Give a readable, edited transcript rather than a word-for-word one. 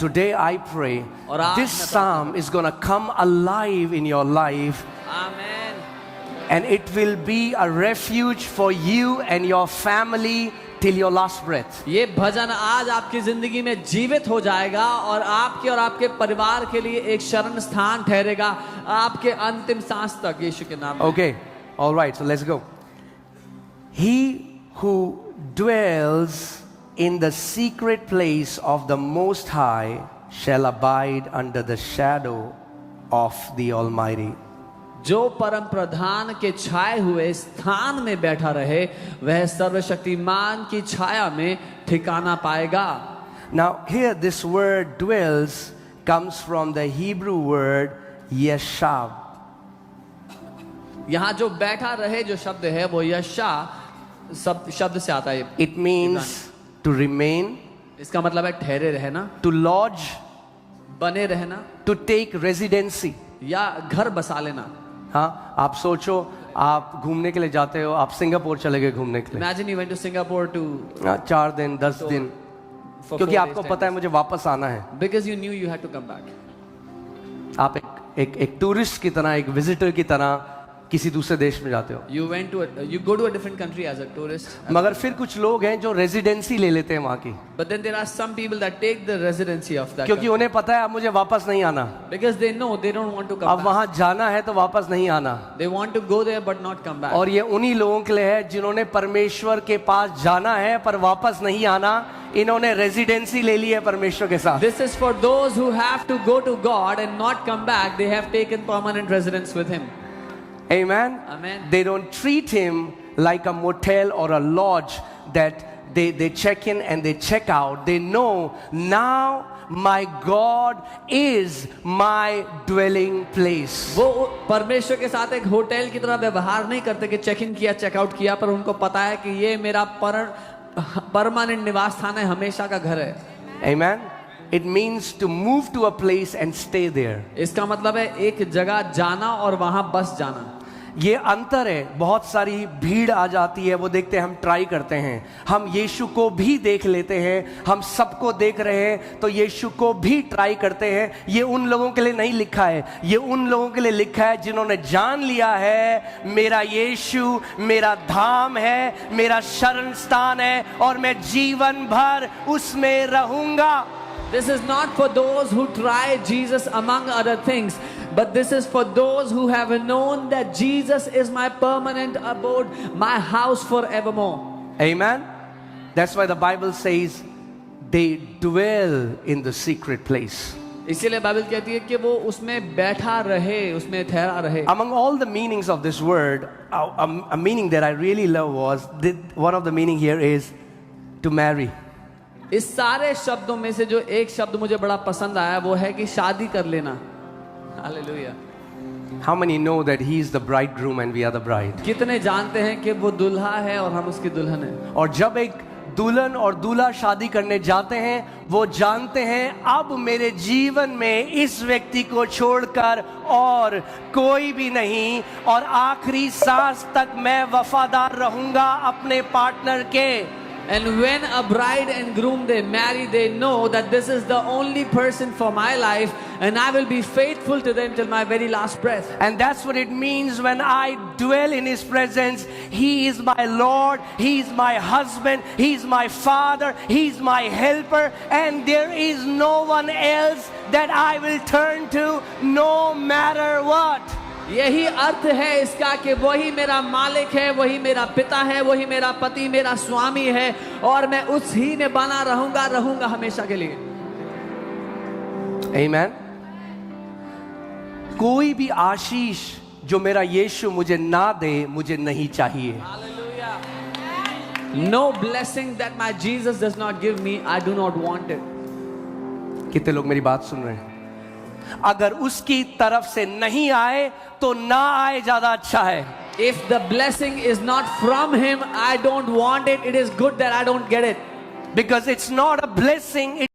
today I pray और आज this मैं psalm is going to come alive in your life, amen. and it will be a refuge for you and your family till your last breath. ये भजन आज आपकी जिंदगी में जीवित हो जाएगा और आपके परिवार के लिए एक शरण स्थान ठहरेगा आपके अंतिम सांस तक, यीशु के नाम में। Okay, all right, so let's go. He who dwells in the secret place of the Most High shall abide under the shadow of the Almighty. जो परम प्रधान के छाए हुए स्थान में बैठा रहे वह सर्वशक्तिमान की छाया में ठिकाना पाएगा। Now here this word dwells comes from the Hebrew word yeshab. यहाँ जो बैठा रहे जो शब्द है वो यशा शब्द से आता है। It means to remain, इसका मतलब है ठहरे रहना, to lodge, बने रहना, to take residency. या घर बसा लेना। हाँ, आप सोचो आप घूमने के लिए जाते हो, आप सिंगापुर चले गए घूमने के लिए। Imagine you went to Singapore to 4 दिन 10 दिन, for क्योंकि 4 आपको days, पता है मुझे वापस आना है। because you knew you had to come back. आप एक टूरिस्ट की तरह, एक विजिटर की तरह किसी दूसरे देश में जाते हो। You go to a different country as a tourist. मगर फिर कुछ लोग हैं जो रेजिडेंसी ले लेते हैं वहाँ की, But then there are some people that take the residency of that क्योंकि country, उन्हें पता है अब मुझे वापस नहीं आना, because they know they don't want to come अब back. वहाँ जाना है तो वापस नहीं आना। They want to go there but not come back. और ये उन्हीं लोगों के लिए है जिन्होंने परमेश्वर के पास जाना है पर वापस नहीं आना। इन्होंने रेजिडेंसी ले ली है परमेश्वर के साथ। This is for those who have to go to God and not come back. They have taken permanent residence with Him. Amen. Amen. They don't treat him like a motel or a lodge that they check in and they check out. They know now my God is my dwelling place. वो परमेश्वर के साथ एक hotel की तरह व्यवहार नहीं करते कि चेक इन किया चेक आउट किया, पर उनको पता है कि ये मेरा परमानेंट निवास स्थान है, हमेशा का घर है। Amen. It means to move to a place and stay there. इसका मतलब है एक जगह जाना और वहां बस जाना। ये अंतर है। बहुत सारी भीड़ आ जाती है, वो देखते हैं, हम ट्राई करते हैं, हम यीशु को भी देख लेते हैं, हम सबको देख रहे हैं तो यीशु को भी ट्राई करते हैं। ये उन लोगों के लिए नहीं लिखा है, ये उन लोगों के लिए लिखा है जिन्होंने जान लिया है मेरा यीशु मेरा धाम है, मेरा शरण स्थान है और मैं जीवन भर उसमें रहूंगा। This is not for those who try Jesus among other things, but this is for those who have known that Jesus is my permanent abode, my house forevermore. Amen. That's why the Bible says they dwell in the secret place. इसीलिए Bible कहती है कि वो उसमें बैठा रहे, उसमें ठहरा रहे। Among all the meanings of this word, a meaning that I really love was one of the meaning here is to marry. इस सारे शब्दों में से जो एक शब्द मुझे बड़ा पसंद आया वो है कि शादी कर लेना। Hallelujah. How many know that he is the bridegroom and we are the bride? कितने जानते हैं कि वो दुल्हा है और हम उसकी दुल्हन है। और जब एक दुल्हन और दूल्हा शादी करने जाते हैं वो जानते हैं अब मेरे जीवन में इस व्यक्ति को छोड़कर और कोई भी नहीं, और आखिरी सांस तक मैं वफादार रहूंगा अपने पार्टनर के। And when a bride and groom they marry, they know that this is the only person for my life and I will be faithful to them till my very last breath. And that's what it means when I dwell in His presence. He is my Lord, He is my husband, He is my father, He is my helper, and there is no one else that I will turn to no matter what. यही अर्थ है इसका कि वही मेरा मालिक है, वही मेरा पिता है, वही मेरा पति, मेरा स्वामी है, और मैं उसी में बना रहूंगा हमेशा के लिए। Amen. कोई भी आशीष जो मेरा यीशु मुझे ना दे मुझे नहीं चाहिए। No blessing that my Jesus does not give me, I do not want it. कितने लोग मेरी बात सुन रहे हैं? अगर उसकी तरफ से नहीं आए तो ना आए ज्यादा अच्छा है। If the blessing is not from Him, I don't want it. It is good that I don't get it. Because it's not a blessing.